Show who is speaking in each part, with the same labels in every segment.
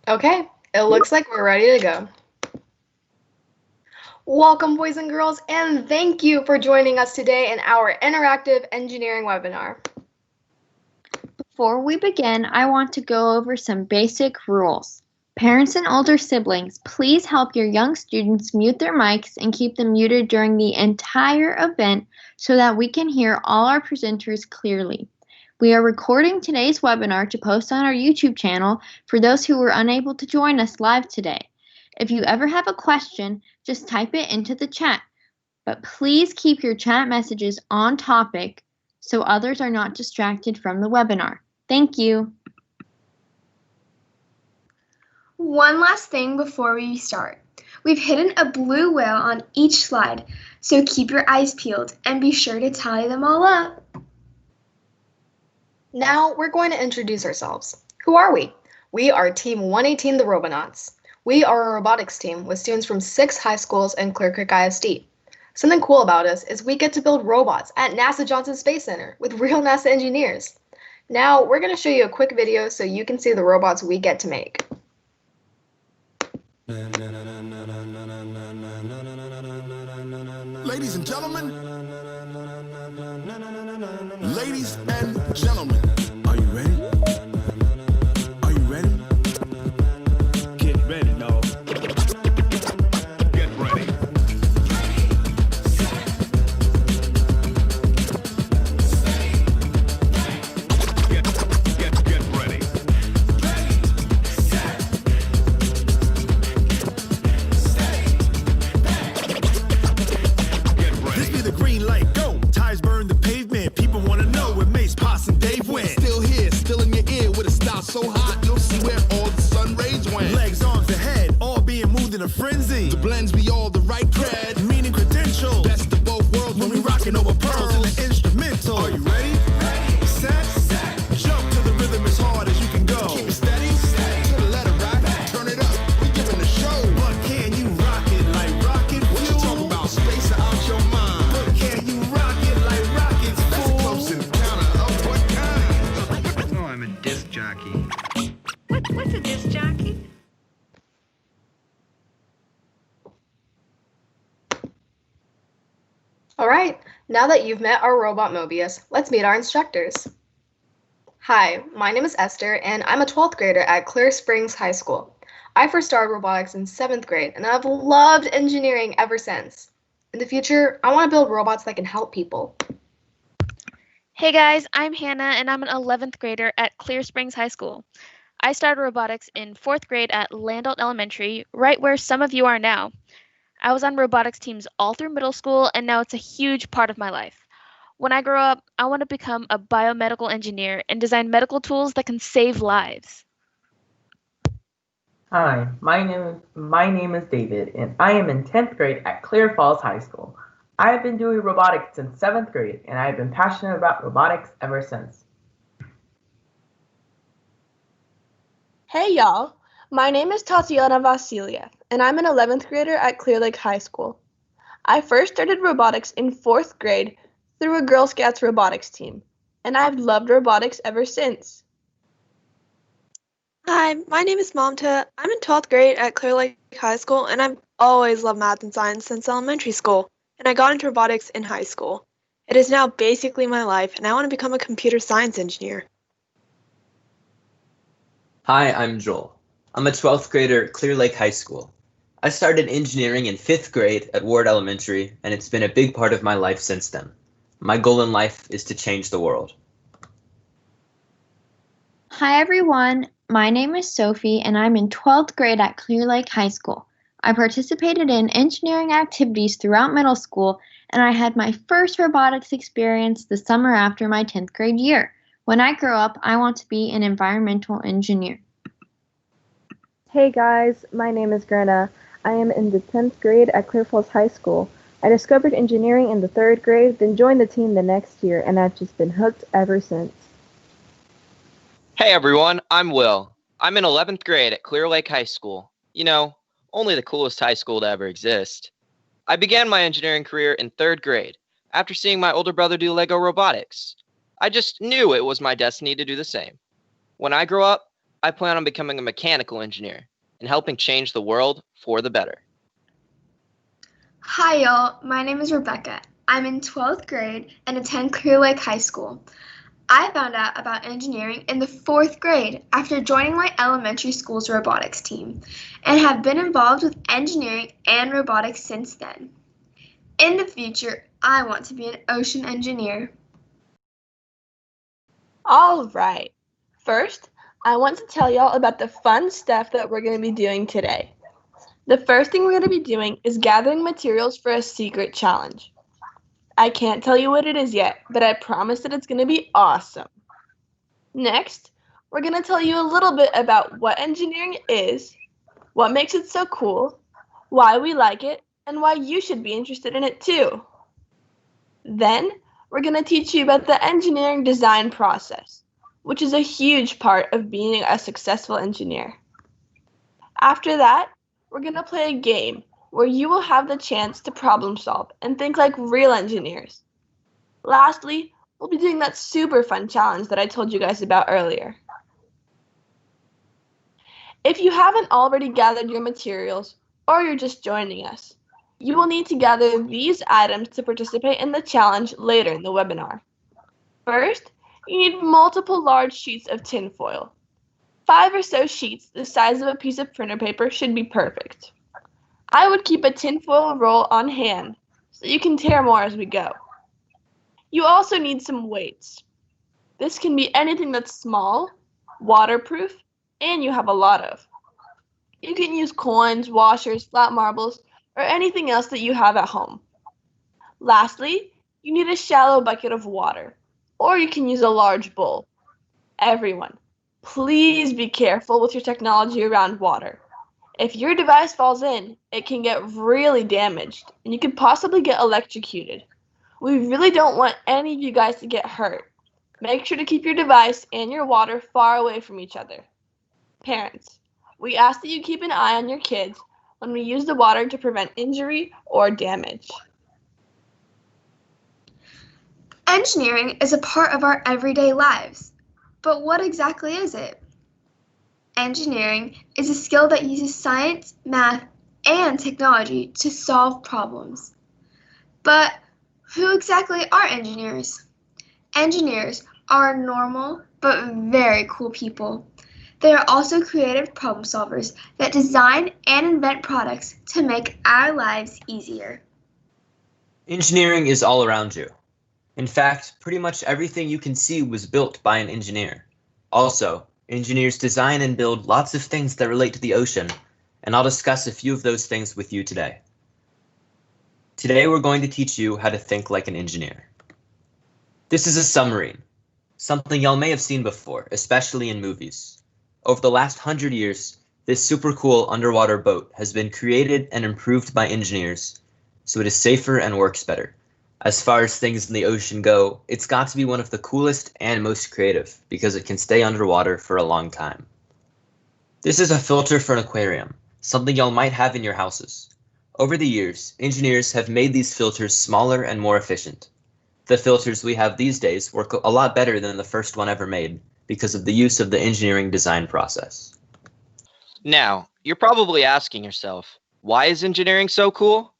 Speaker 1: Okay, it looks like we're ready to go. Welcome, boys and girls, and thank you for joining us today in our interactive engineering webinar.
Speaker 2: Before we begin, I want to go over some basic rules. Parents and older siblings, please help your young students mute their mics and keep them muted during the entire event so that we can hear all our presenters clearly. We are recording today's webinar to post on our YouTube channel for those who were unable to join us live today. If you ever have a question, just type it into the chat. But please keep your chat messages on topic so others are not distracted from the webinar. Thank you.
Speaker 3: One last thing before we start. We've hidden a blue whale on each slide, so keep your eyes peeled and be sure to tally them all up.
Speaker 1: Now we're going to introduce ourselves. Who are we? We are Team 118, the Robonauts. We are a robotics team with students from 6 high schools and Clear Creek ISD. Something cool about us is we get to build robots at NASA Johnson Space Center with real NASA engineers. Now we're going to show you a quick video so you can see the robots we get to make.
Speaker 4: Ladies and gentlemen, ladies and gentlemen, are you ready? Are you ready? Get ready, no. Get ready. Get ready. This be the green light, go. Tires burn the pavement. People want to know where Mace, Poss, and Dave went. Still here, still in your ear with a style so hot, you'll see where all the sun rays went. Legs, arms, and head, all being moved in a frenzy. The blends be all the right cred, meaning credentials. Best of both worlds when we rocking over pearls in the instrumental. Are you ready? Set, jump to the rhythm as hard as you can go. Keep it steady, to the letter right. Turn it up, we giving the show. But can you rock it like rocket fuel? What you talking about? Space out your mind. But can you rock it like rockets fuel? That's a close encounter of what kind?
Speaker 5: Oh, I'm a disc jockey.
Speaker 6: What's a disc jockey?
Speaker 1: All right, now that you've met our robot Mobius, let's meet our instructors. Hi, my name is Esther, and I'm a 12th grader at Clear Springs High School. I first started robotics in 7th grade, and I've loved engineering ever since. In the future, I want to build robots that can help people.
Speaker 6: Hey guys, I'm Hannah and I'm an 11th grader at Clear Springs High School. I started robotics in 4th grade at Landolt Elementary, right where some of you are now. I was on robotics teams all through middle school and now it's a huge part of my life. When I grow up, I want to become a biomedical engineer and design medical tools that can save lives.
Speaker 7: Hi, my name is David, and I am in 10th grade at Clear Falls High School. I have been doing robotics since 7th grade, and I have been passionate about robotics ever since.
Speaker 8: Hey y'all, my name is Tatiana Vasiliev, and I'm an 11th grader at Clear Lake High School. I first started robotics in 4th grade through a Girl Scouts robotics team, and I've loved robotics ever since.
Speaker 9: Hi, my name is Mamta. I'm in 12th grade at Clear Lake High School, and I've always loved math and science since elementary school, and I got into robotics in high school. It is now basically my life, and I want to become a computer science engineer.
Speaker 10: Hi, I'm Joel. I'm a 12th grader at Clear Lake High School. I started engineering in 5th grade at Ward Elementary, and it's been a big part of my life since then. My goal in life is to change the world.
Speaker 2: Hi everyone, my name is Sophie and I'm in 12th grade at Clear Lake High School. I participated in engineering activities throughout middle school and I had my first robotics experience the summer after my 10th grade year. When I grow up, I want to be an environmental engineer.
Speaker 11: Hey guys, my name is Greta. I am in the 10th grade at Clear Falls High School. I discovered engineering in the 3rd grade, then joined the team the next year, and I've just been hooked ever since.
Speaker 12: Hey everyone, I'm Will. I'm in 11th grade at Clear Lake High School. You know, only the coolest high school to ever exist. I began my engineering career in 3rd grade, after seeing my older brother do Lego robotics. I just knew it was my destiny to do the same. When I grow up, I plan on becoming a mechanical engineer and helping change the world for the better.
Speaker 3: Hi, y'all. My name is Rebecca. I'm in 12th grade and attend Clear Lake High School. I found out about engineering in the 4th grade after joining my elementary school's robotics team and have been involved with engineering and robotics since then. In the future, I want to be an ocean engineer.
Speaker 8: All right. First, I want to tell y'all about the fun stuff that we're going to be doing today. The first thing we're going to be doing is gathering materials for a secret challenge. I can't tell you what it is yet, but I promise that it's going to be awesome. Next, we're going to tell you a little bit about what engineering is, what makes it so cool, why we like it, and why you should be interested in it too. Then, we're going to teach you about the engineering design process, which is a huge part of being a successful engineer. After that, we're going to play a game where you will have the chance to problem solve and think like real engineers. Lastly, we'll be doing that super fun challenge that I told you guys about earlier. If you haven't already gathered your materials, or you're just joining us, you will need to gather these items to participate in the challenge later in the webinar. First, you need multiple large sheets of tinfoil. 5 or so sheets the size of a piece of printer paper should be perfect. I would keep a tinfoil roll on hand so you can tear more as we go. You also need some weights. This can be anything that's small, waterproof, and you have a lot of. You can use coins, washers, flat marbles, or anything else that you have at home. Lastly, you need a shallow bucket of water, or you can use a large bowl. Everyone, please be careful with your technology around water. If your device falls in, it can get really damaged, and you could possibly get electrocuted. We really don't want any of you guys to get hurt. Make sure to keep your device and your water far away from each other. Parents, we ask that you keep an eye on your kids when we use the water to prevent injury or damage.
Speaker 3: Engineering is a part of our everyday lives. But what exactly is it? Engineering is a skill that uses science, math, and technology to solve problems. But who exactly are engineers? Engineers are normal but very cool people. They are also creative problem solvers that design and invent products to make our lives easier.
Speaker 10: Engineering is all around you. In fact, pretty much everything you can see was built by an engineer. Also, engineers design and build lots of things that relate to the ocean, and I'll discuss a few of those things with you today. Today we're going to teach you how to think like an engineer. This is a submarine, something y'all may have seen before, especially in movies. Over the last 100 years, this super cool underwater boat has been created and improved by engineers, so it is safer and works better. As far as things in the ocean go, it's got to be one of the coolest and most creative because it can stay underwater for a long time. This is a filter for an aquarium, something y'all might have in your houses. Over the years, engineers have made these filters smaller and more efficient. The filters we have these days work a lot better than the first one ever made because of the use of the engineering design process.
Speaker 12: Now, you're probably asking yourself, why is engineering so cool?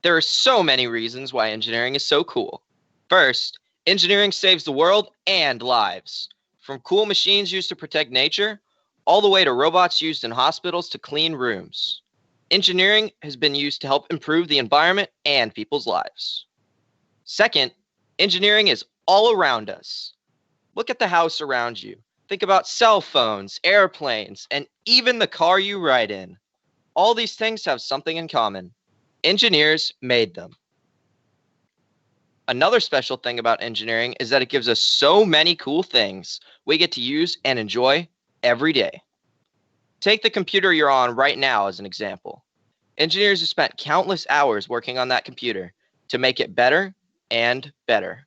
Speaker 12: There are so many reasons why engineering is so cool. First, engineering saves the world and lives. From cool machines used to protect nature, all the way to robots used in hospitals to clean rooms. Engineering has been used to help improve the environment and people's lives. Second, engineering is all around us. Look at the house around you. Think about cell phones, airplanes, and even the car you ride in. All these things have something in common. Engineers made them. Another special thing about engineering is that it gives us so many cool things we get to use and enjoy every day. Take the computer you're on right now as an example. Engineers have spent countless hours working on that computer to make it better and better.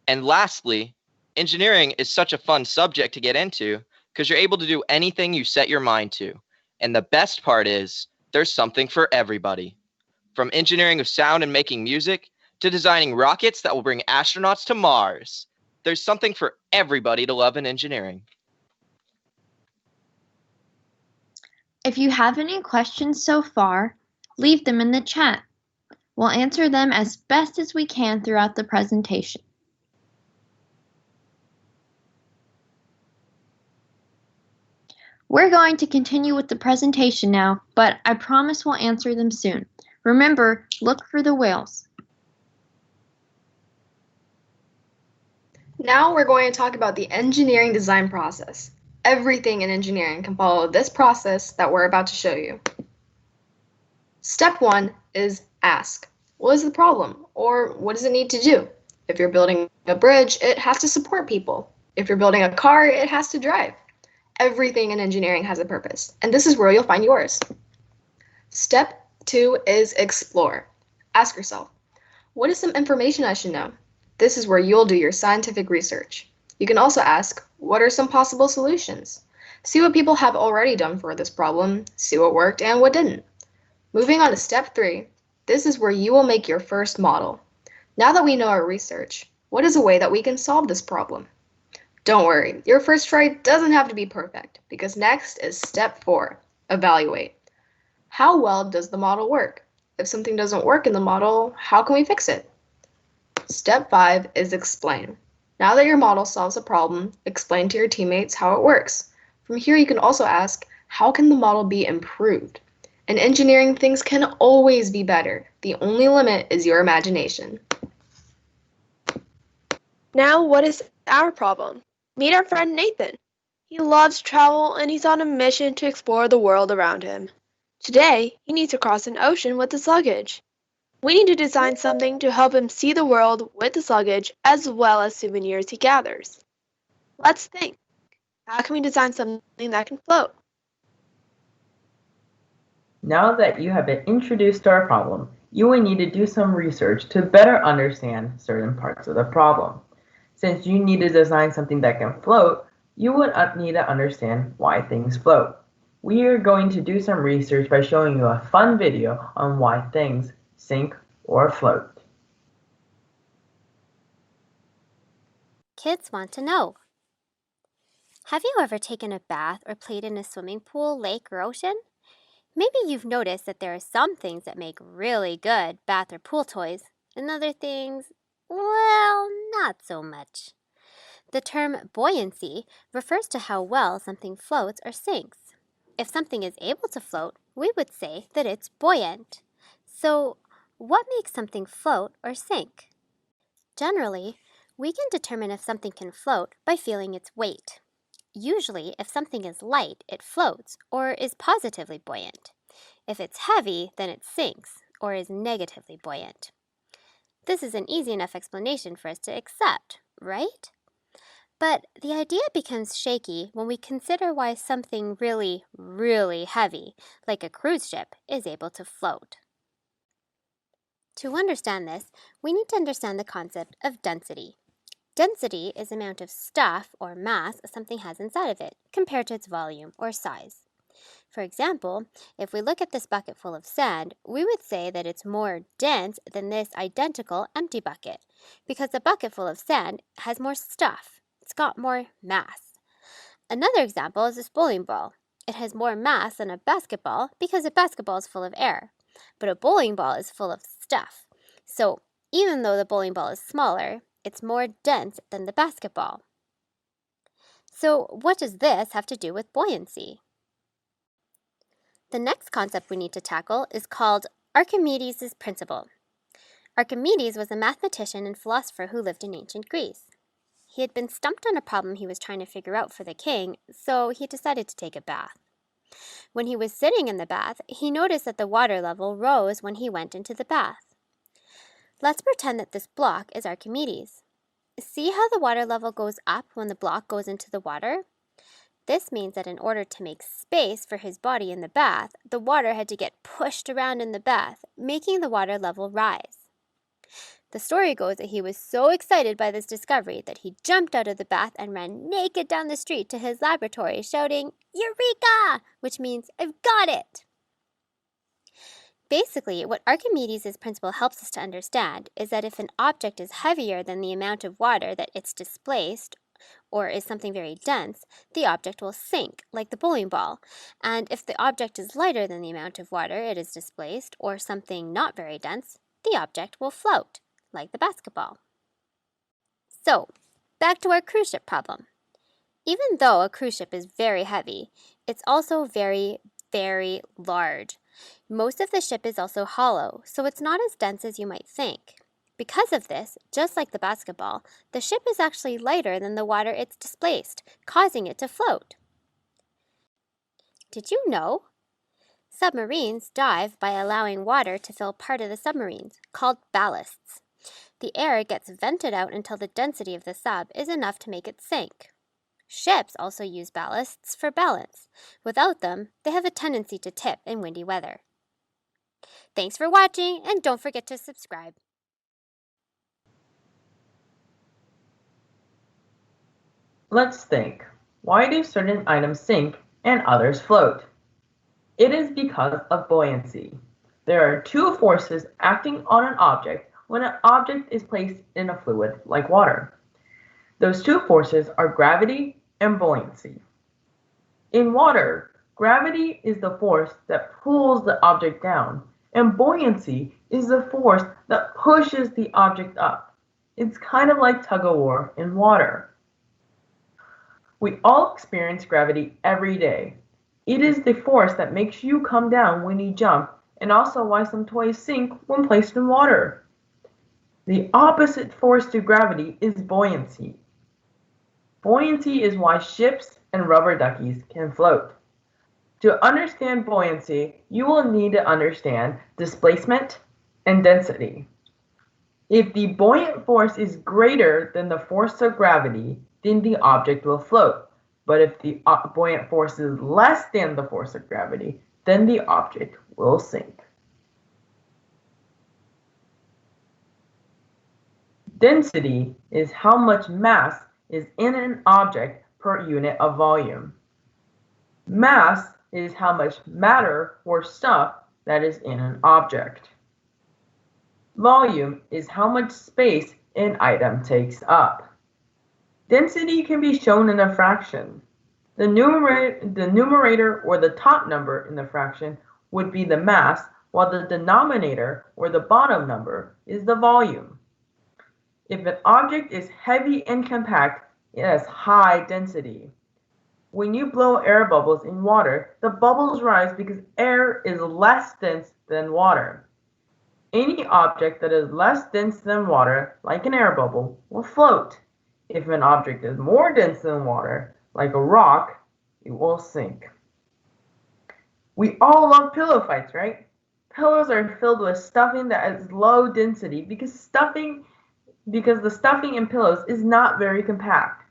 Speaker 12: And lastly, engineering is such a fun subject to get into because you're able to do anything you set your mind to. And the best part is there's something for everybody. From engineering of sound and making music to designing rockets that will bring astronauts to Mars. There's something for everybody to love in engineering.
Speaker 2: If you have any questions so far, leave them in the chat. We'll answer them as best as we can throughout the presentation. We're going to continue with the presentation now, but I promise we'll answer them soon. Remember, look for the whales.
Speaker 1: Now we're going to talk about the engineering design process. Everything in engineering can follow this process that we're about to show you. Step 1 is ask. What is the problem? Or what does it need to do? If you're building a bridge, it has to support people. If you're building a car, it has to drive. Everything in engineering has a purpose, and this is where you'll find yours. Step 2 is explore. Ask yourself, what is some information I should know? This is where you'll do your scientific research. You can also ask, what are some possible solutions? See what people have already done for this problem, see what worked and what didn't. Moving on to step 3, this is where you will make your first model. Now that we know our research, what is a way that we can solve this problem? Don't worry, your first try doesn't have to be perfect, because next is step 4, evaluate. How well does the model work? If something doesn't work in the model, how can we fix it? Step 5 is explain. Now that your model solves a problem, explain to your teammates how it works. From here, you can also ask, how can the model be improved? In engineering, things can always be better. The only limit is your imagination.
Speaker 9: Now, what is our problem? Meet our friend Nathan. He loves travel and he's on a mission to explore the world around him. Today, he needs to cross an ocean with his luggage. We need to design something to help him see the world with his luggage as well as souvenirs he gathers. Let's think. How can we design something that can float?
Speaker 7: Now that you have been introduced to our problem, you will need to do some research to better understand certain parts of the problem. Since you need to design something that can float, you would need to understand why things float. We are going to do some research by showing you a fun video on why things sink or float.
Speaker 5: Kids want to know. Have you ever taken a bath or played in a swimming pool, lake, or ocean? Maybe you've noticed that there are some things that make really good bath or pool toys, and other things, well, not so much. The term buoyancy refers to how well something floats or sinks. If something is able to float, we would say that it's buoyant. So, what makes something float or sink? Generally, we can determine if something can float by feeling its weight. Usually, if something is light, it floats or is positively buoyant. If it's heavy, then it sinks or is negatively buoyant. This is an easy enough explanation for us to accept, right? But the idea becomes shaky when we consider why something really, really heavy, like a cruise ship, is able to float. To understand this, we need to understand the concept of density. Density is the amount of stuff or mass something has inside of it, compared to its volume or size. For example, if we look at this bucket full of sand, we would say that it's more dense than this identical empty bucket, because the bucket full of sand has more stuff. It's got more mass. Another example is this bowling ball. It has more mass than a basketball because a basketball is full of air, but a bowling ball is full of stuff. So even though the bowling ball is smaller, it's more dense than the basketball. So what does this have to do with buoyancy? The next concept we need to tackle is called Archimedes' principle. Archimedes was a mathematician and philosopher who lived in ancient Greece. He had been stumped on a problem he was trying to figure out for the king, so he decided to take a bath. When he was sitting in the bath, he noticed that the water level rose when he went into the bath. Let's pretend that this block is Archimedes. See how the water level goes up when the block goes into the water? This means that in order to make space for his body in the bath, the water had to get pushed around in the bath, making the water level rise. The story goes that he was so excited by this discovery that he jumped out of the bath and ran naked down the street to his laboratory, shouting, "Eureka!" which means, "I've got it!" Basically, what Archimedes' principle helps us to understand is that if an object is heavier than the amount of water that it's displaced, or is something very dense, the object will sink, like the bowling ball. And if the object is lighter than the amount of water it is displaced, or something not very dense, the object will float, like the basketball. So, back to our cruise ship problem. Even though a cruise ship is very heavy, it's also very, very large. Most of the ship is also hollow, so it's not as dense as you might think. Because of this, just like the basketball, the ship is actually lighter than the water it's displaced, causing it to float. Did you know? Submarines dive by allowing water to fill part of the submarines, called ballasts. The air gets vented out until the density of the sub is enough to make it sink. Ships also use ballasts for balance. Without them, they have a tendency to tip in windy weather. Thanks for watching, and don't forget to subscribe.
Speaker 7: Let's think. Why do certain items sink and others float? It is because of buoyancy. There are two forces acting on an object when an object is placed in a fluid like water. Those two forces are gravity and buoyancy. In water, gravity is the force that pulls the object down, and buoyancy is the force that pushes the object up. It's kind of like tug-of-war in water. We all experience gravity every day. It is the force that makes you come down when you jump, and also why some toys sink when placed in water. The opposite force to gravity is buoyancy. Buoyancy is why ships and rubber duckies can float. To understand buoyancy, you will need to understand displacement and density. If the buoyant force is greater than the force of gravity, then the object will float. But if the buoyant force is less than the force of gravity, then the object will sink. Density is how much mass is in an object per unit of volume. Mass is how much matter or stuff that is in an object. Volume is how much space an item takes up. Density can be shown in a fraction. The numerator or the top number in the fraction would be the mass, while the denominator or the bottom number is the volume. If an object is heavy and compact, it has high density. When you blow air bubbles in water, the bubbles rise because air is less dense than water. Any object that is less dense than water, like an air bubble, will float. If an object is more dense than water, like a rock, it will sink. We all love pillow fights, right? Pillows are filled with stuffing that is low density because the stuffing in pillows is not very compact.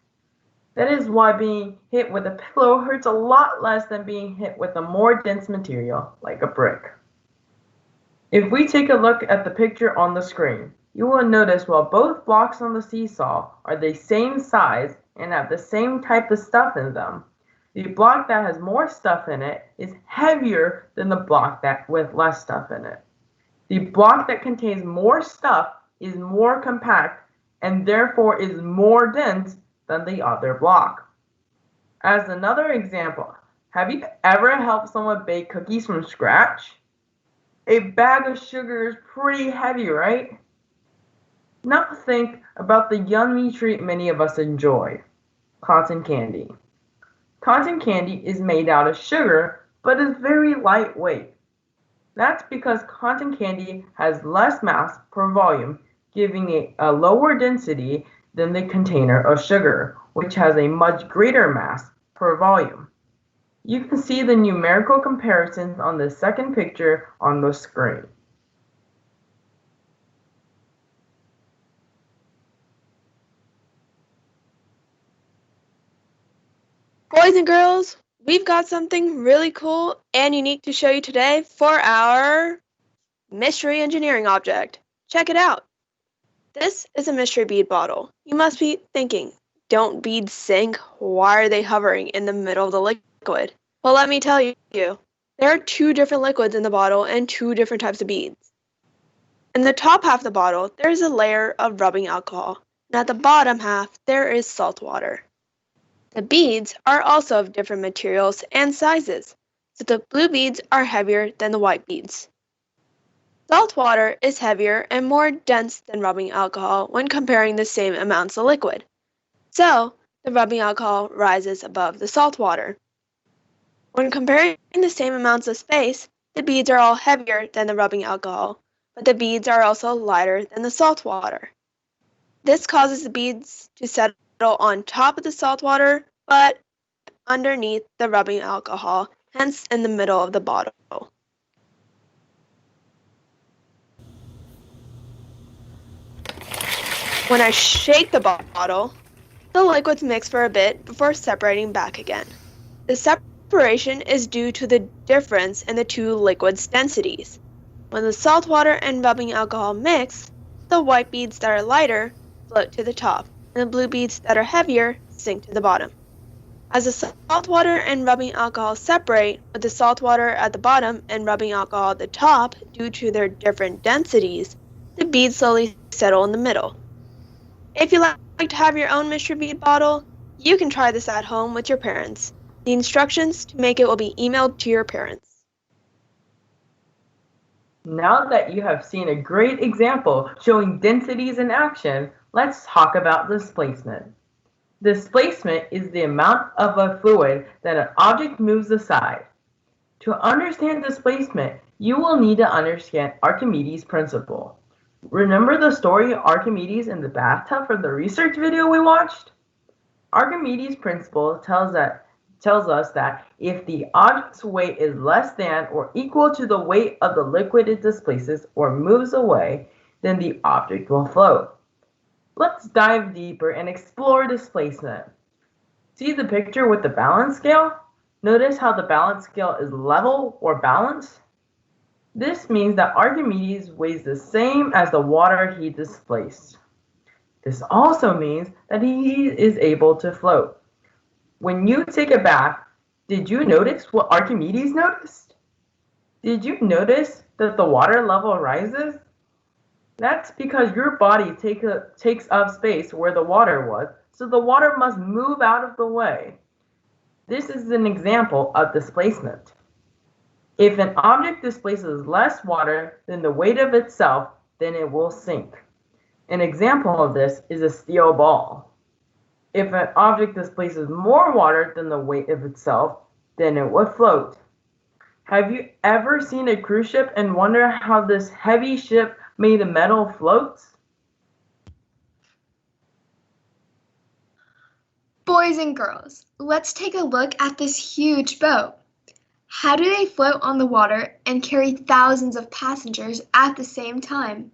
Speaker 7: That is why being hit with a pillow hurts a lot less than being hit with a more dense material, like a brick. If we take a look at the picture on the screen, you will notice while both blocks on the seesaw are the same size and have the same type of stuff in them, the block that has more stuff in it is heavier than the block with less stuff in it. The block that contains more stuff is more compact and therefore is more dense than the other block. As another example, have you ever helped someone bake cookies from scratch? A bag of sugar is pretty heavy, right? Now think about the yummy treat many of us enjoy, cotton candy. Cotton candy is made out of sugar, but is very lightweight. That's because cotton candy has less mass per volume, giving it a lower density than the container of sugar, which has a much greater mass per volume. You can see the numerical comparisons on the second picture on the screen.
Speaker 9: Boys and girls, we've got something really cool and unique to show you today for our mystery engineering object. Check it out. This is a mystery bead bottle. You must be thinking, don't beads sink? Why are they hovering in the middle of the liquid? Well, let me tell you, there are two different liquids in the bottle and two different types of beads. In the top half of the bottle, there is a layer of rubbing alcohol, and at the bottom half, there is salt water. The beads are also of different materials and sizes, so the blue beads are heavier than the white beads. Salt water is heavier and more dense than rubbing alcohol when comparing the same amounts of liquid, so the rubbing alcohol rises above the salt water. When comparing the same amounts of space, the beads are all heavier than the rubbing alcohol, but the beads are also lighter than the salt water. This causes the beads to settle on top of the salt water, but underneath the rubbing alcohol, hence in the middle of the bottle. When I shake the bottle, the liquids mix for a bit before separating back again. The separation is due to the difference in the two liquids' densities. When the salt water and rubbing alcohol mix, the white beads that are lighter float to the top, and the blue beads that are heavier sink to the bottom. As the salt water and rubbing alcohol separate, with the salt water at the bottom and rubbing alcohol at the top due to their different densities, the beads slowly settle in the middle. If you like to have your own mystery bead bottle, you can try this at home with your parents. The instructions to make it will be emailed to your parents.
Speaker 7: Now that you have seen a great example showing densities in action, let's talk about displacement. Displacement is the amount of a fluid that an object moves aside. To understand displacement, you will need to understand Archimedes' principle. Remember the story of Archimedes in the bathtub from the research video we watched? Archimedes' principle tells us that if the object's weight is less than or equal to the weight of the liquid it displaces or moves away, then the object will float. Let's dive deeper and explore displacement. See the picture with the balance scale? Notice how the balance scale is level or balanced? This means that Archimedes weighs the same as the water he displaced. This also means that he is able to float. When you take a bath, did you notice what Archimedes noticed? Did you notice that the water level rises? That's because your body takes up space where the water was, so the water must move out of the way. This is an example of displacement. If an object displaces less water than the weight of itself, then it will sink. An example of this is a steel ball. If an object displaces more water than the weight of itself, then it would float. Have you ever seen a cruise ship and wonder how this heavy ship made of metal floats?
Speaker 3: Boys and girls, let's take a look at this huge boat. How do they float on the water and carry thousands of passengers at the same time?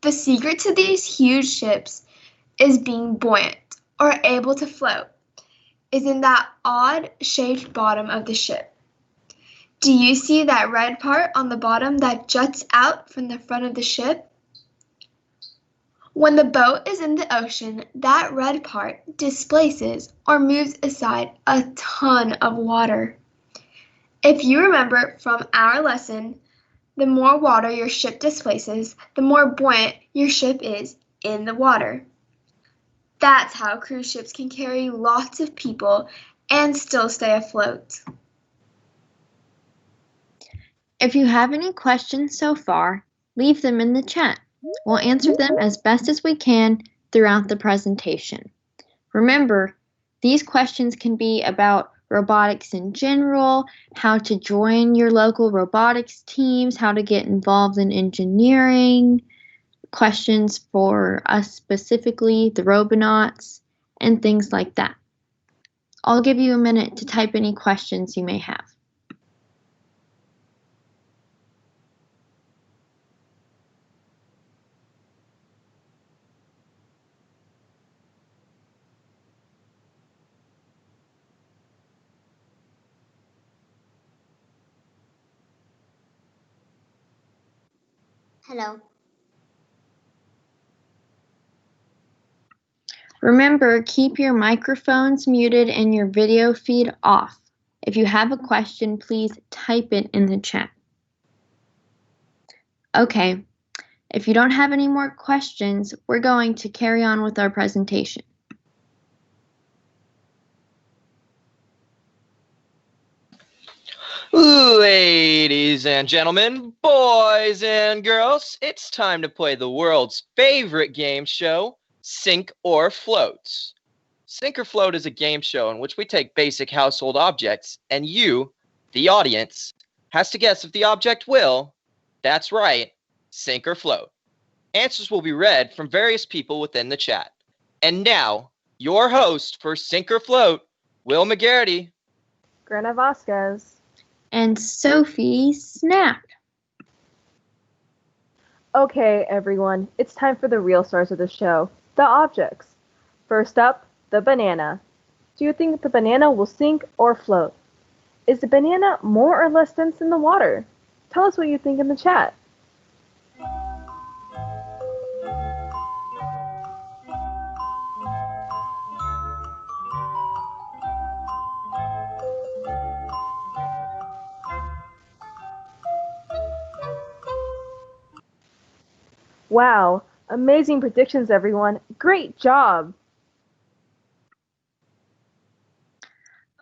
Speaker 3: The secret to these huge ships is being buoyant, or able to float, is in that odd-shaped bottom of the ship. Do you see that red part on the bottom that juts out from the front of the ship? When the boat is in the ocean, that red part displaces or moves aside a ton of water. If you remember from our lesson, the more water your ship displaces, the more buoyant your ship is in the water. That's how cruise ships can carry lots of people and still stay afloat.
Speaker 2: If you have any questions so far, leave them in the chat. We'll answer them as best as we can throughout the presentation. Remember, these questions can be about robotics in general, how to join your local robotics teams, how to get involved in engineering, questions for us specifically, the Robonauts, and things like that. I'll give you a minute to type any questions you may have.
Speaker 5: Hello.
Speaker 2: Remember, keep your microphones muted and your video feed off. If you have a question, please type it in the chat. Okay, if you don't have any more questions, we're going to carry on with our presentation.
Speaker 12: Ladies and gentlemen, boys and girls, it's time to play the world's favorite game show, Sink or Floats. Sink or Float is a game show in which we take basic household objects, and you, the audience, has to guess if the object will, that's right, sink or float. Answers will be read from various people within the chat. And now, your host for Sink or Float, Will McGarity.
Speaker 11: Grana Vasquez.
Speaker 2: And Sophie Snap.
Speaker 11: Okay, everyone, it's time for the real stars of the show, the objects. First up, the banana. Do you think the banana will sink or float? Is the banana more or less dense than the water? Tell us what you think in the chat. Wow, amazing predictions, everyone. Great job.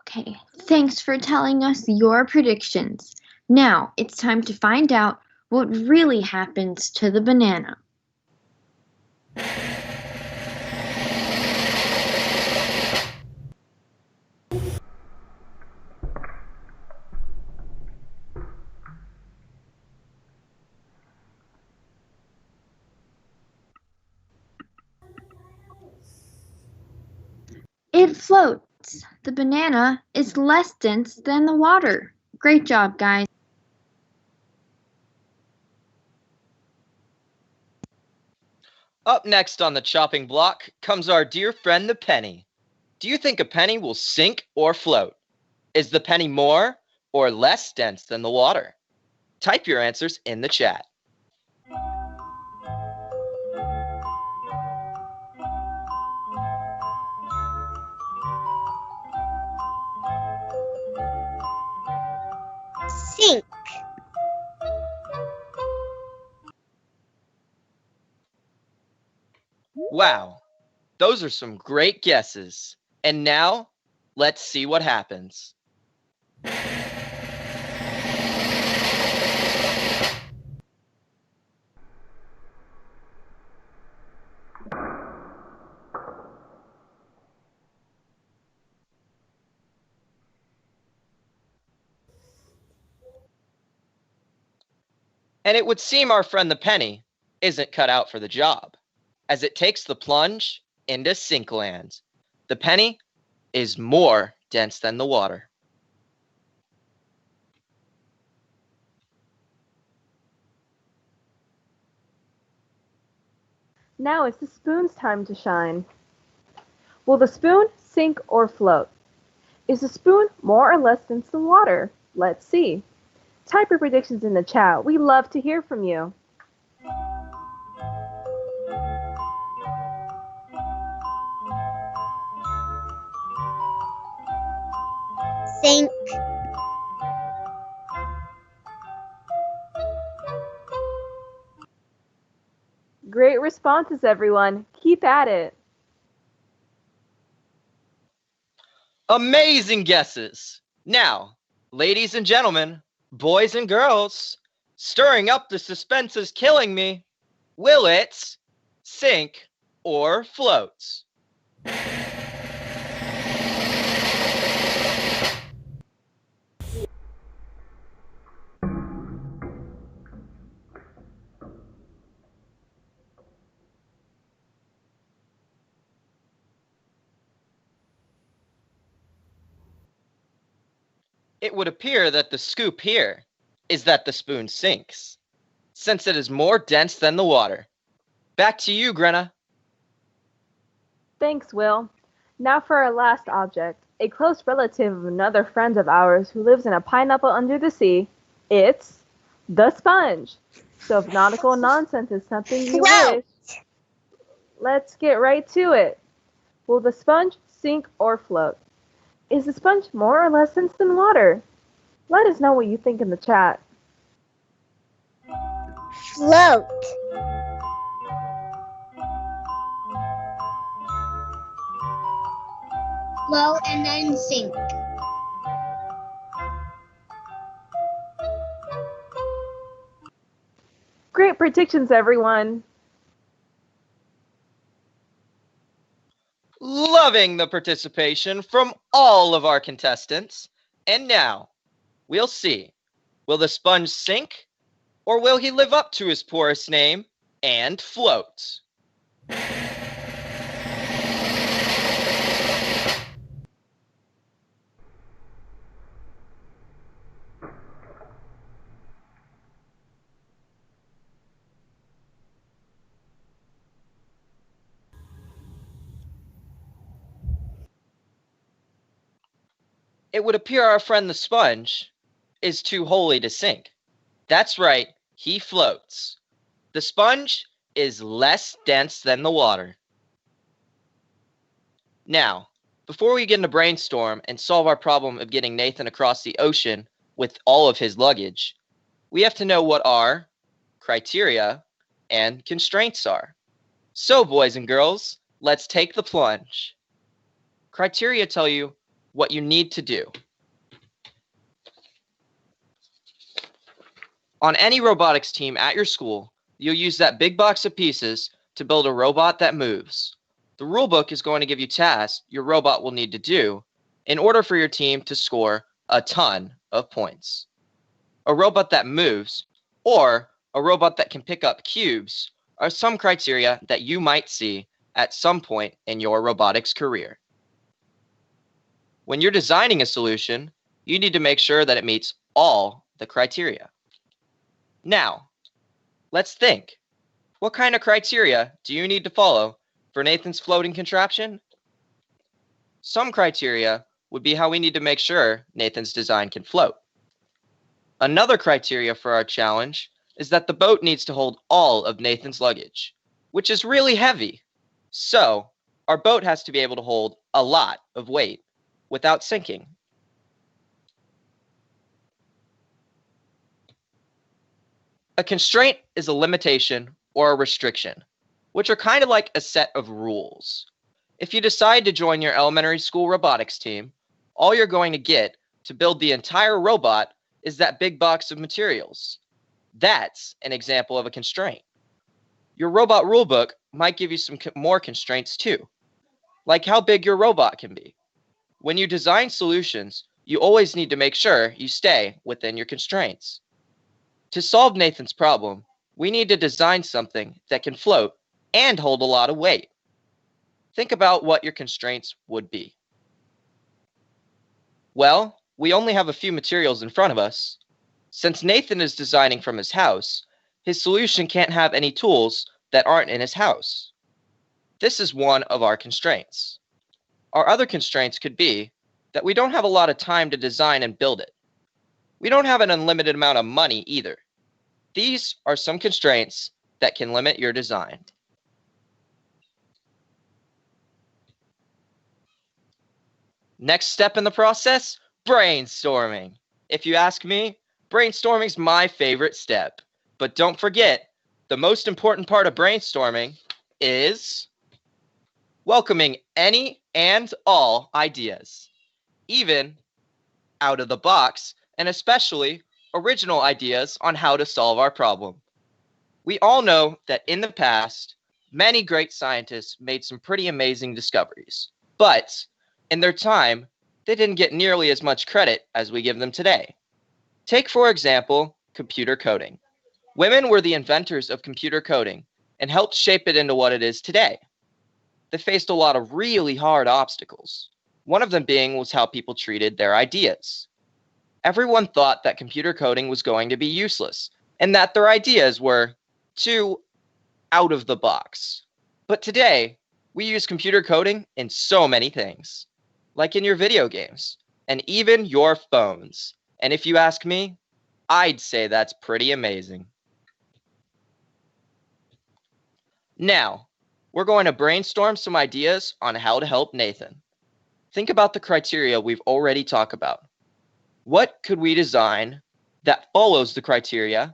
Speaker 2: Okay, thanks for telling us your predictions. Now it's time to find out what really happens to the banana. It floats. The banana is less dense than the water. Great job, guys.
Speaker 12: Up next on the chopping block comes our dear friend the penny. Do you think a penny will sink or float? Is the penny more or less dense than the water? Type your answers in the chat.
Speaker 5: Sink.
Speaker 12: Wow, those are some great guesses. And now, let's see what happens. And it would seem our friend the penny isn't cut out for the job, as it takes the plunge into sinkland. The penny is more dense than the water.
Speaker 11: Now it's the spoon's time to shine. Will the spoon sink or float? Is the spoon more or less dense than water? Let's see. Type your predictions in the chat. We love to hear from you.
Speaker 5: Sink.
Speaker 11: Great responses, everyone. Keep at it.
Speaker 12: Amazing guesses. Now, ladies and gentlemen, boys and girls, stirring up the suspense is killing me. Will it sink or float? It would appear that the scoop here is that the spoon sinks, since it is more dense than the water. Back to you, Grenna.
Speaker 11: Thanks, Will. Now for our last object, a close relative of another friend of ours who lives in a pineapple under the sea. It's the sponge. So if nautical nonsense is something you wish, let's get right to it. Will the sponge sink or float? Is the sponge more or less dense than water? Let us know what you think in the chat.
Speaker 5: Float. Float and then sink.
Speaker 11: Great predictions, everyone.
Speaker 12: Loving the participation from all of our contestants. And now, we'll see. Will the sponge sink, or will he live up to his porous name and float? It would appear our friend the sponge is too holy to sink. That's right, he floats. The sponge is less dense than the water. Now, before we get into brainstorm and solve our problem of getting Nathan across the ocean with all of his luggage, we have to know what our criteria and constraints are. So, boys and girls, let's take the plunge. Criteria tell you what you need to do. On any robotics team at your school, you'll use that big box of pieces to build a robot that moves. The rulebook is going to give you tasks your robot will need to do in order for your team to score a ton of points. A robot that moves or a robot that can pick up cubes are some criteria that you might see at some point in your robotics career. When you're designing a solution, you need to make sure that it meets all the criteria. Now, let's think. What kind of criteria do you need to follow for Nathan's floating contraption? Some criteria would be how we need to make sure Nathan's design can float. Another criteria for our challenge is that the boat needs to hold all of Nathan's luggage, which is really heavy. So, our boat has to be able to hold a lot of weight without sinking. A constraint is a limitation or a restriction, which are kind of like a set of rules. If you decide to join your elementary school robotics team, all you're going to get to build the entire robot is that big box of materials. That's an example of a constraint. Your robot rulebook might give you some more constraints too, like how big your robot can be. When you design solutions, you always need to make sure you stay within your constraints. To solve Nathan's problem, we need to design something that can float and hold a lot of weight. Think about what your constraints would be. Well, we only have a few materials in front of us. Since Nathan is designing from his house, his solution can't have any tools that aren't in his house. This is one of our constraints. Our other constraints could be that we don't have a lot of time to design and build it. We don't have an unlimited amount of money either. These are some constraints that can limit your design. Next step in the process, brainstorming. If you ask me, brainstorming is my favorite step. But don't forget, the most important part of brainstorming is welcoming any and all ideas, even out of the box, and especially original ideas on how to solve our problem. We all know that in the past, many great scientists made some pretty amazing discoveries, but in their time, they didn't get nearly as much credit as we give them today. Take, for example, computer coding. Women were the inventors of computer coding and helped shape it into what it is today. They faced a lot of really hard obstacles. One of them being was how people treated their ideas. Everyone thought that computer coding was going to be useless and that their ideas were too out of the box. But today, we use computer coding in so many things, like in your video games and even your phones. And if you ask me, I'd say that's pretty amazing. Now, we're going to brainstorm some ideas on how to help Nathan. Think about the criteria we've already talked about. What could we design that follows the criteria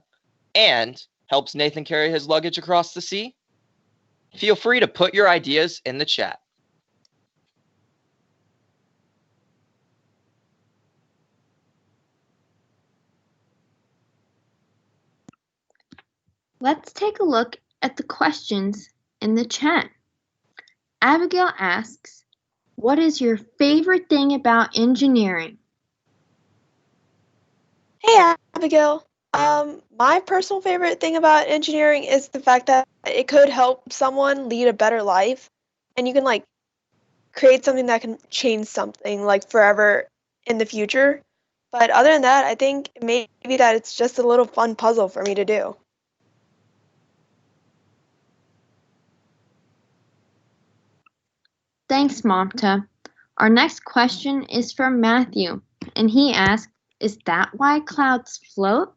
Speaker 12: and helps Nathan carry his luggage across the sea? Feel free to put your ideas in the chat.
Speaker 2: Let's take a look at the questions in the chat. Abigail asks, what is your favorite thing about engineering?
Speaker 9: Hey, Abigail. My personal favorite thing about engineering is the fact that it could help someone lead a better life, and you can like create something that can change something like forever in the future. But other than that, I think maybe that it's just a little fun puzzle for me to do.
Speaker 2: Thanks, Mamta. Our next question is from Matthew, and he asks, is that why clouds float?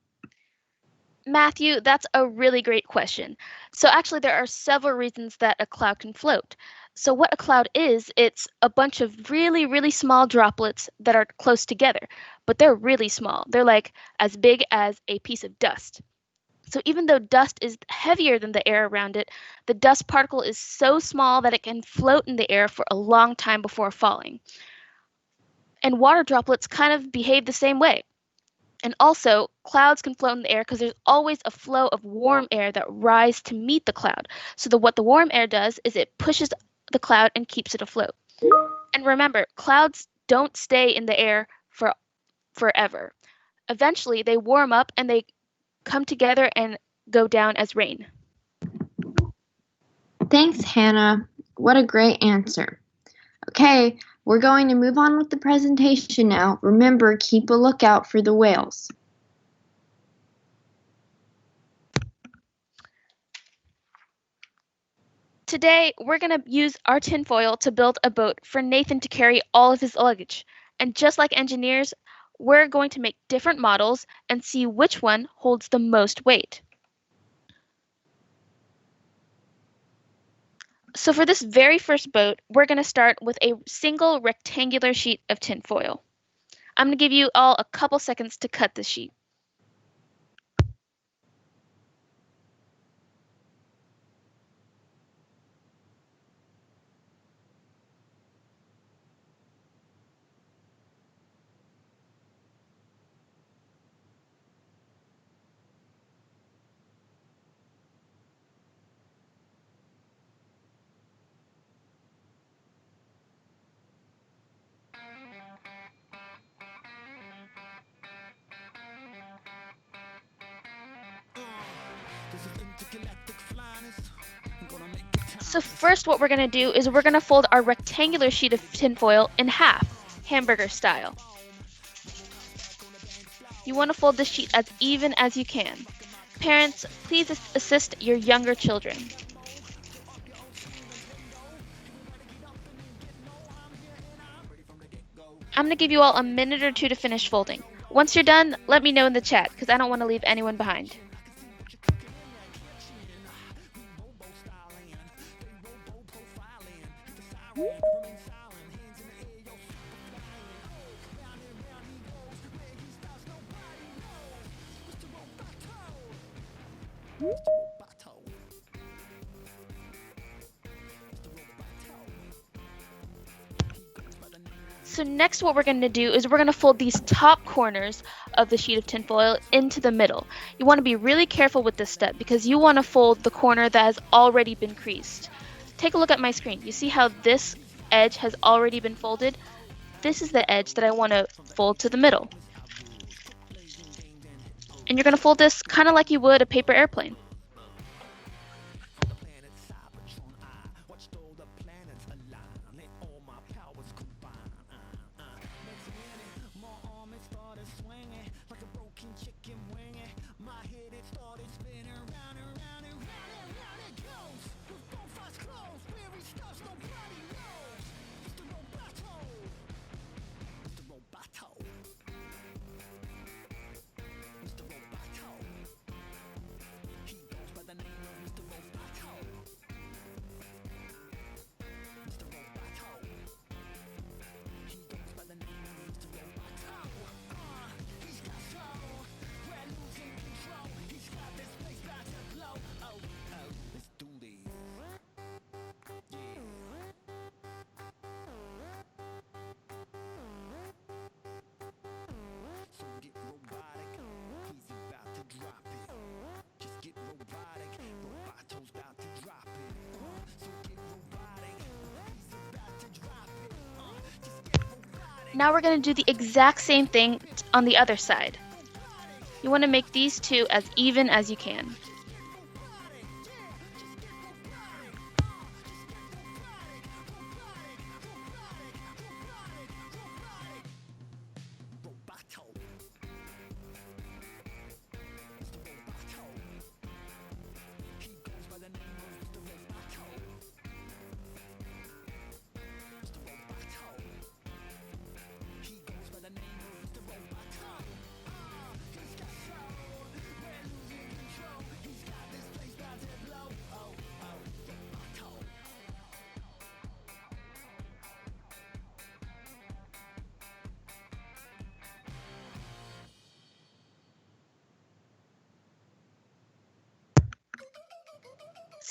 Speaker 6: Matthew, that's a really great question. So actually there are several reasons that a cloud can float. So what a cloud is, it's a bunch of really, really small droplets that are close together, but they're really small. They're like as big as a piece of dust. So even though dust is heavier than the air around it, the dust particle is so small that it can float in the air for a long time before falling. And water droplets kind of behave the same way. And also, clouds can float in the air because there's always a flow of warm air that rises to meet the cloud. So what the warm air does is it pushes the cloud and keeps it afloat. And remember, clouds don't stay in the air for forever. Eventually, they warm up and they come together and go down as rain.
Speaker 2: Thanks, Hannah. What a great answer. Okay, we're going to move on with the presentation now. Remember, keep a lookout for the whales.
Speaker 6: Today, we're going to use our tinfoil to build a boat for Nathan to carry all of his luggage. And just like engineers, we're going to make different models and see which one holds the most weight. So for this very first boat, we're going to start with a single rectangular sheet of tinfoil. I'm going to give you all a couple seconds to cut this sheet. So first what we're going to do is we're going to fold our rectangular sheet of tinfoil in half, hamburger style. You want to fold the sheet as even as you can. Parents, please assist your younger children. I'm going to give you all a minute or two to finish folding. Once you're done, let me know in the chat because I don't want to leave anyone behind. So next what we're going to do is we're going to fold these top corners of the sheet of tinfoil into the middle. You want to be really careful with this step because you want to fold the corner that has already been creased. Take a look at my screen. You see how this edge has already been folded? This is the edge that I want to fold to the middle. And you're going to fold this kind of like you would a paper airplane. Now we're going to do the exact same thing on the other side. You want to make these two as even as you can.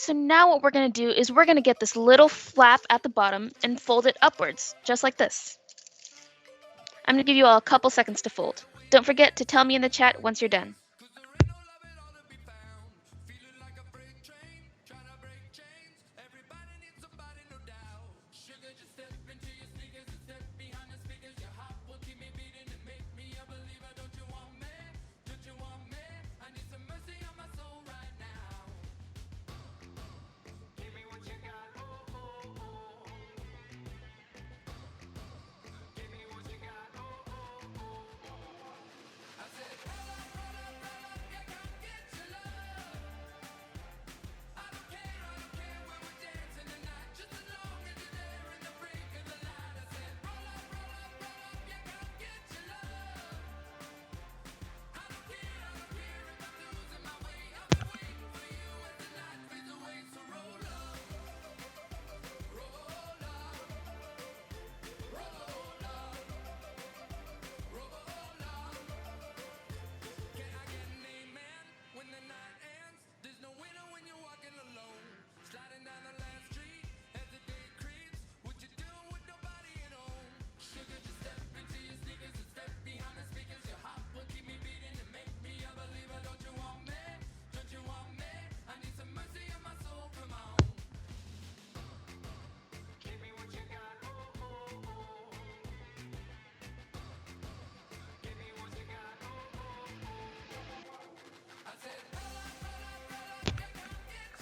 Speaker 6: So now what we're going to do is we're going to get this little flap at the bottom and fold it upwards, just like this. I'm going to give you all a couple seconds to fold. Don't forget to tell me in the chat once you're done.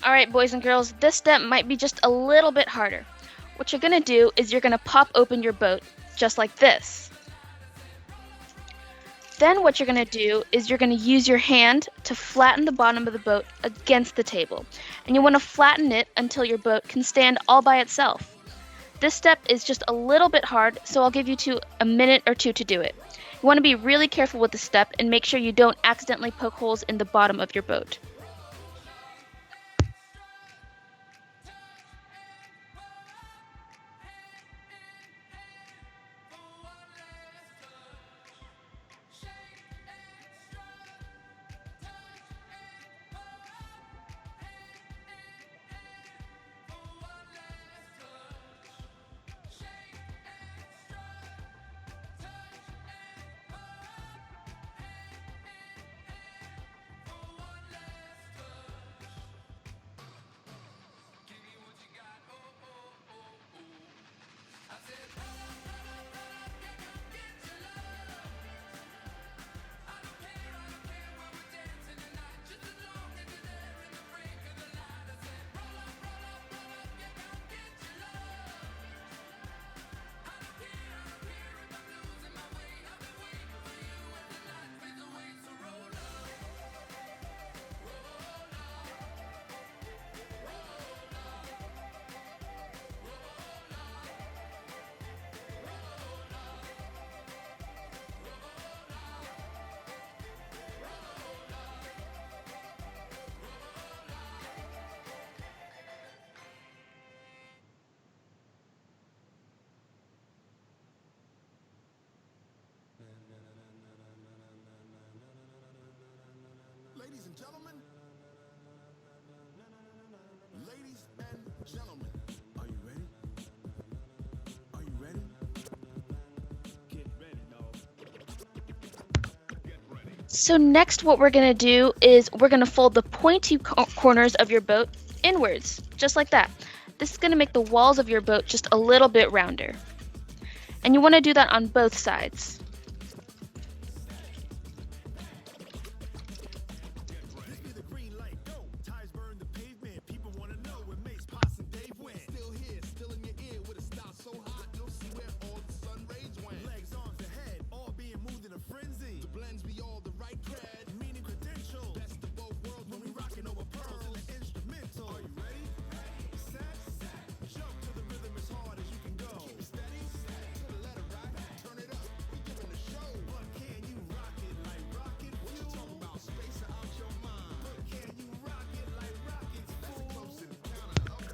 Speaker 6: Alright, boys and girls, this step might be just a little bit harder. What you're going to do is you're going to pop open your boat, just like this. Then what you're going to do is you're going to use your hand to flatten the bottom of the boat against the table. And you want to flatten it until your boat can stand all by itself. This step is just a little bit hard, so I'll give you a minute or two to do it. You want to be really careful with this step and make sure you don't accidentally poke holes in the bottom of your boat.
Speaker 4: Ladies and gentlemen, ladies and gentlemen, are you ready? Are you ready? Get ready, dog. Get ready.
Speaker 6: So next what we're going to do is we're going to fold the pointy corners of your boat inwards, just like that. This is going to make the walls of your boat just a little bit rounder. And you want to do that on both sides.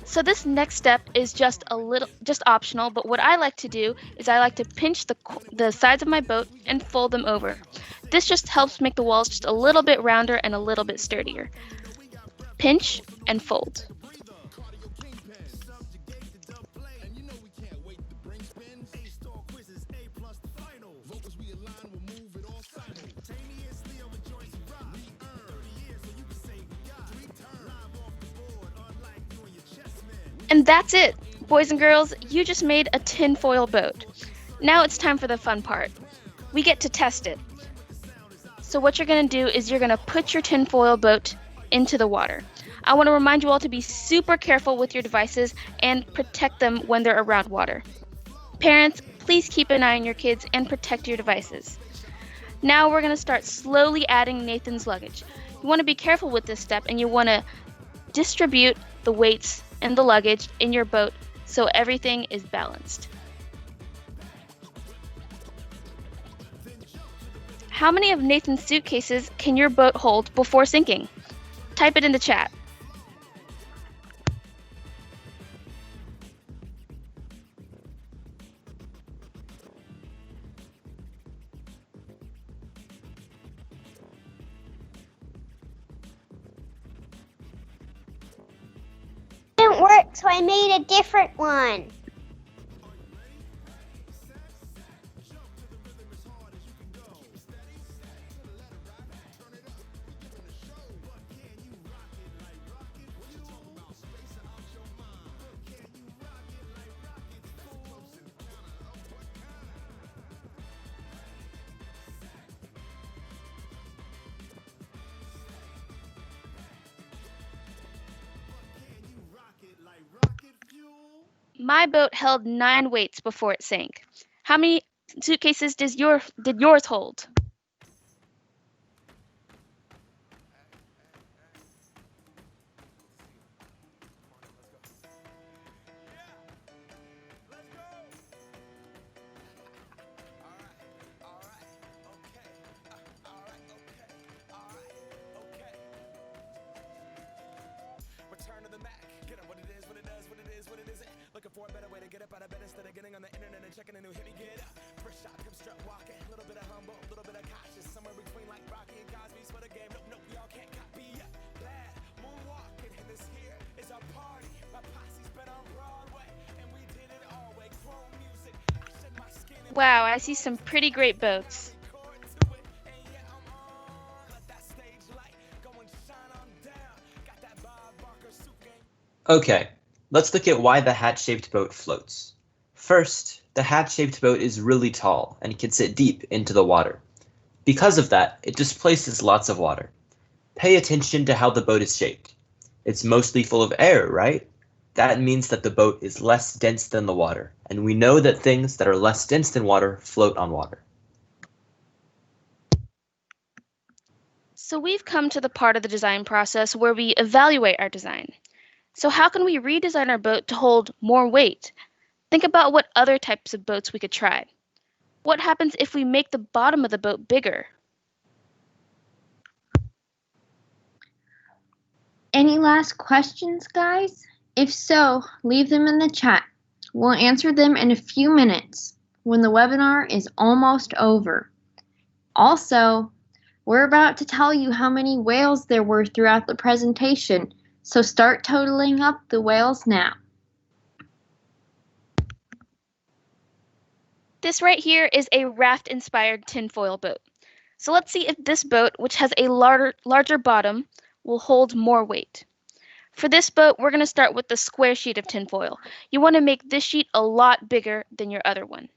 Speaker 6: So this next step is just optional, but what I like to do is I like to pinch the sides of my boat and fold them over. This just helps make the walls just a little bit rounder and a little bit sturdier. Pinch and fold. And that's it! Boys and girls, you just made a tinfoil boat. Now it's time for the fun part. We get to test it. So what you're going to do is you're going to put your tinfoil boat into the water. I want to remind you all to be super careful with your devices and protect them when they're around water. Parents, please keep an eye on your kids and protect your devices. Now we're going to start slowly adding Nathan's luggage. You want to be careful with this step, and you want to distribute the weights and the luggage in your boat so everything is balanced. How many of Nathan's suitcases can your boat hold before sinking? Type it in the chat.
Speaker 5: Didn't work, so I made a different one.
Speaker 6: My boat held 9 weights before it sank. How many suitcases did yours hold? Wow, I see some pretty great boats.
Speaker 10: Okay, let's look at why the hat-shaped boat floats. First, the hat-shaped boat is really tall and can sit deep into the water. Because of that, it displaces lots of water. Pay attention to how the boat is shaped. It's mostly full of air, right? That means that the boat is less dense than the water, and we know that things that are less dense than water float on water.
Speaker 6: So we've come to the part of the design process where we evaluate our design. So how can we redesign our boat to hold more weight? Think about what other types of boats we could try. What happens if we make the bottom of the boat bigger?
Speaker 2: Any last questions, guys? If so, leave them in the chat. We'll answer them in a few minutes when the webinar is almost over. Also, we're about to tell you how many whales there were throughout the presentation, so start totaling up the whales now.
Speaker 6: This right here is a raft-inspired tinfoil boat. So let's see if this boat, which has a larger bottom, will hold more weight. For this boat, we're going to start with the square sheet of tinfoil. You want to make this sheet a lot bigger than your other one.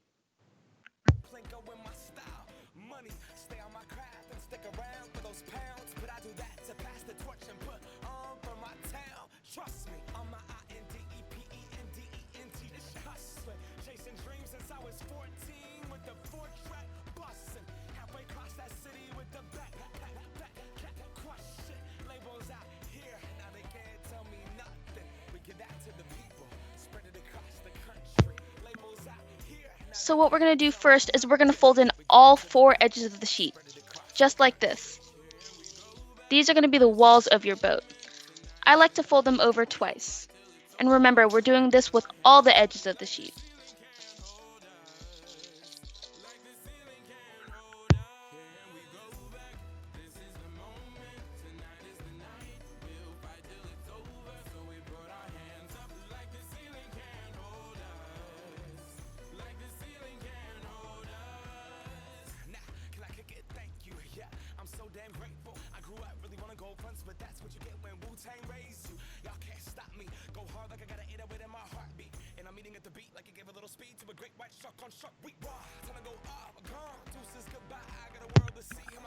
Speaker 6: So what we're going to do first is we're going to fold in all 4 edges of the sheet, just like this. These are going to be the walls of your boat. I like to fold them over twice. And remember, we're doing this with all the edges of the sheet.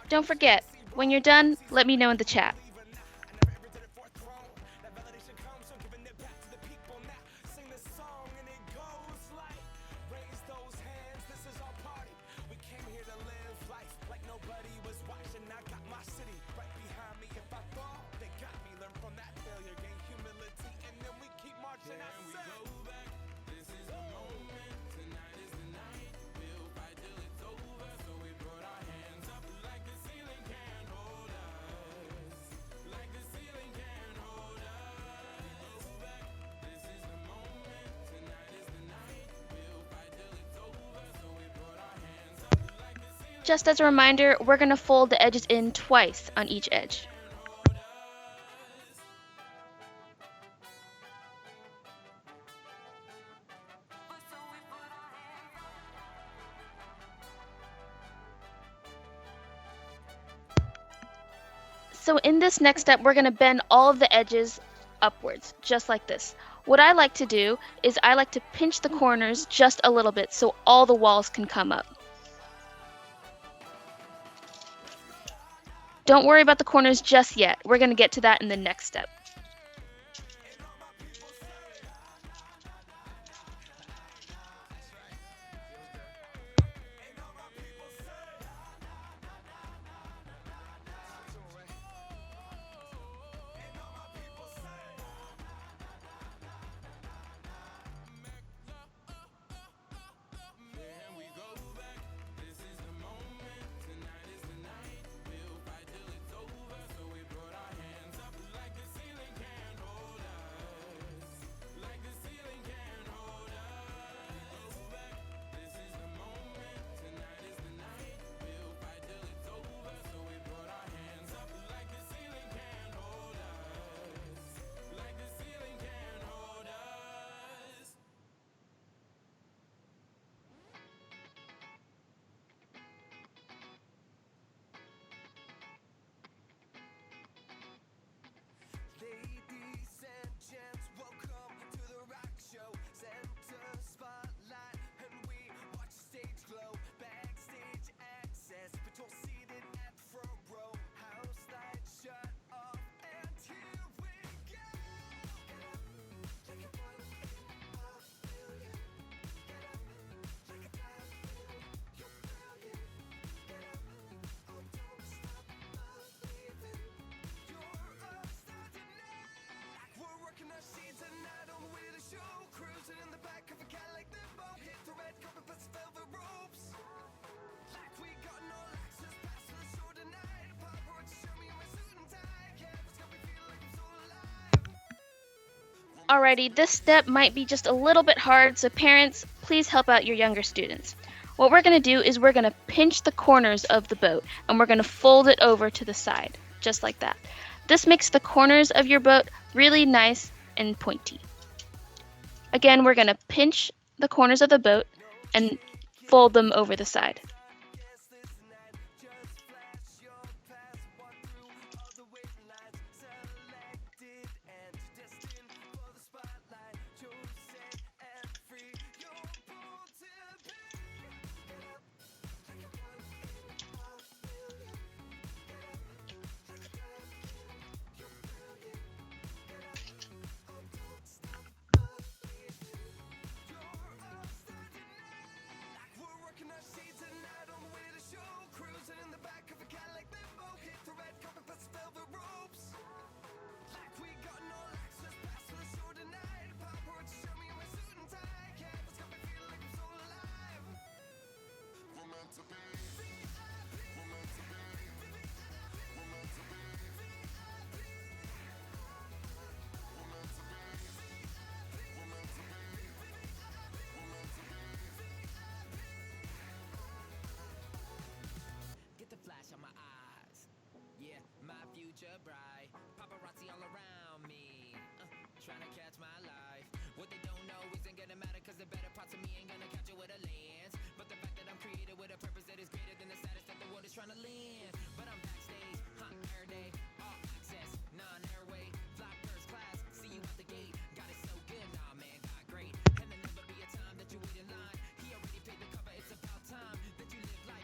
Speaker 6: Don't forget, when you're done, let me know in the chat. Just as a reminder, we're going to fold the edges in twice on each edge. So in this next step, we're going to bend all of the edges upwards, just like this. What I like to do is I like to pinch the corners just a little bit so all the walls can come up. Don't worry about the corners just yet. We're going to get to that in the next step. Alrighty, this step might be just a little bit hard, so parents, please help out your younger students. What we're going to do is we're going to pinch the corners of the boat and we're going to fold it over to the side, just like that. This makes the corners of your boat really nice and pointy. Again, we're going to pinch the corners of the boat and fold them over the side.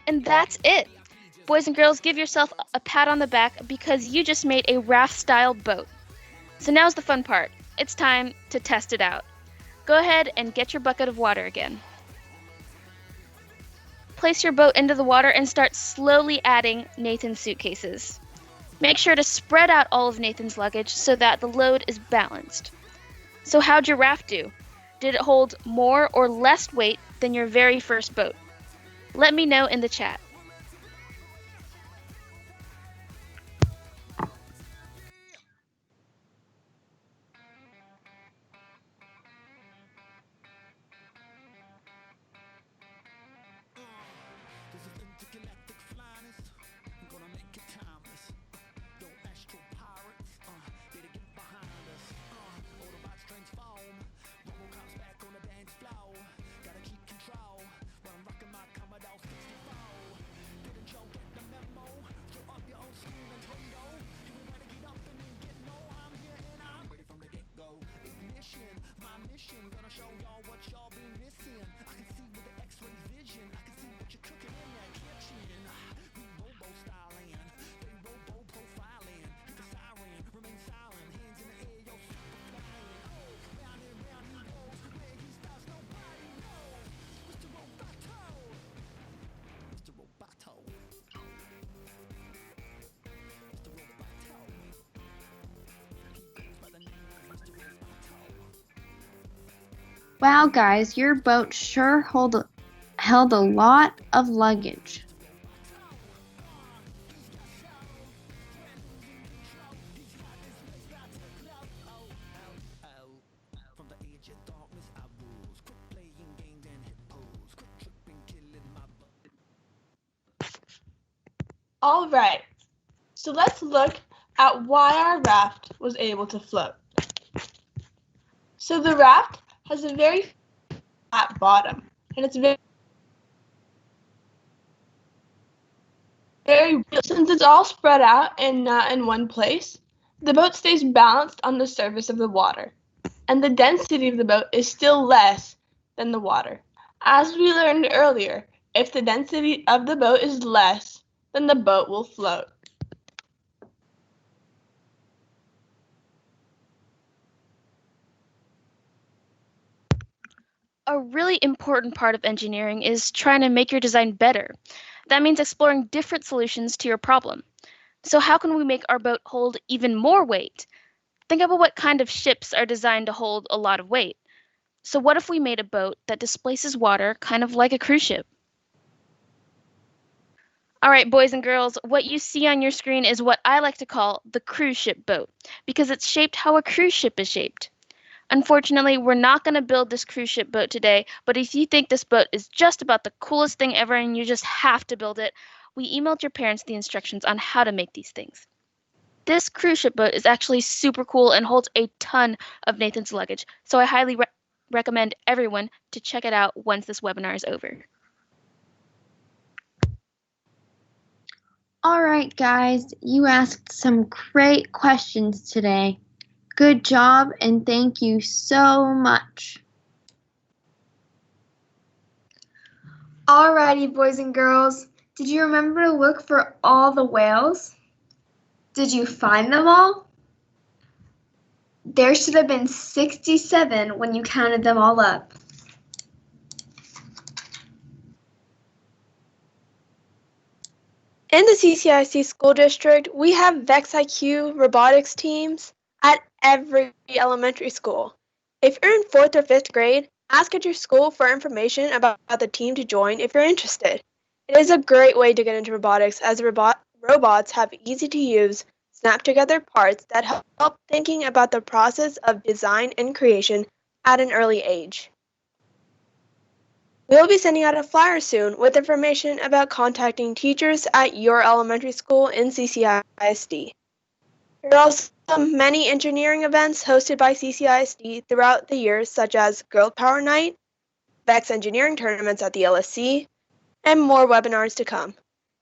Speaker 6: And that's it. Boys and girls, give yourself a pat on the back because you just made a raft-style boat. So now's the fun part. It's time to test it out. Go ahead and get your bucket of water again. Place your boat into the water and start slowly adding Nathan's suitcases. Make sure to spread out all of Nathan's luggage so that the load is balanced. So how'd your raft do? Did it hold more or less weight than your very first boat? Let me know in the chat.
Speaker 2: Wow, guys, your boat sure held a lot of luggage.
Speaker 8: All right, so let's look at why our raft was able to float. So the raft has a very flat bottom, and it's very since it's all spread out and not in one place, the boat stays balanced on the surface of the water, and the density of the boat is still less than the water. As we learned earlier, if the density of the boat is less, then the boat will float.
Speaker 6: A really important part of engineering is trying to make your design better. That means exploring different solutions to your problem. So how can we make our boat hold even more weight? Think about what kind of ships are designed to hold a lot of weight. So what if we made a boat that displaces water kind of like a cruise ship? All right, boys and girls, what you see on your screen is what I like to call the cruise ship boat, because it's shaped how a cruise ship is shaped. Unfortunately, we're not going to build this cruise ship boat today, but if you think this boat is just about the coolest thing ever and you just have to build it, we emailed your parents the instructions on how to make these things. This cruise ship boat is actually super cool and holds a ton of Nathan's luggage, so I highly recommend everyone to check it out once this webinar is over.
Speaker 2: All right, guys, you asked some great questions today. Good job, and thank you so much.
Speaker 3: Alrighty, boys and girls. Did you remember to look for all the whales? Did you find them all? There should have been 67 when you counted them all up.
Speaker 9: In the CCIC school district, we have VexIQ robotics teams at every elementary school. If you're in 4th or 5th grade, ask at your school for information about the team to join if you're interested. It is a great way to get into robotics as robots have easy-to-use, snap-together parts that help thinking about the process of design and creation at an early age. We'll be sending out a flyer soon with information about contacting teachers at your elementary school in CCISD. There are also many engineering events hosted by CCISD throughout the years, such as Girl Power Night, VEX Engineering Tournaments at the LSC, and more webinars to come.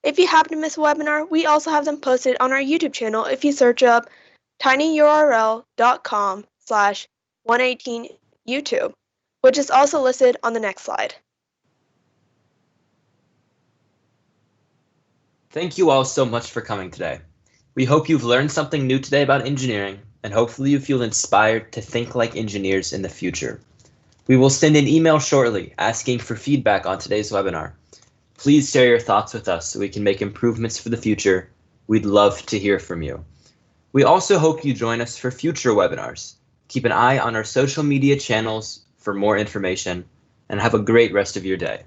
Speaker 9: If you happen to miss a webinar, we also have them posted on our YouTube channel if you search up tinyurl.com/118YouTube, which is also listed on the next slide.
Speaker 10: Thank you all so much for coming today. We hope you've learned something new today about engineering, and hopefully you feel inspired to think like engineers in the future. We will send an email shortly asking for feedback on today's webinar. Please share your thoughts with us so we can make improvements for the future. We'd love to hear from you. We also hope you join us for future webinars. Keep an eye on our social media channels for more information, and have a great rest of your day.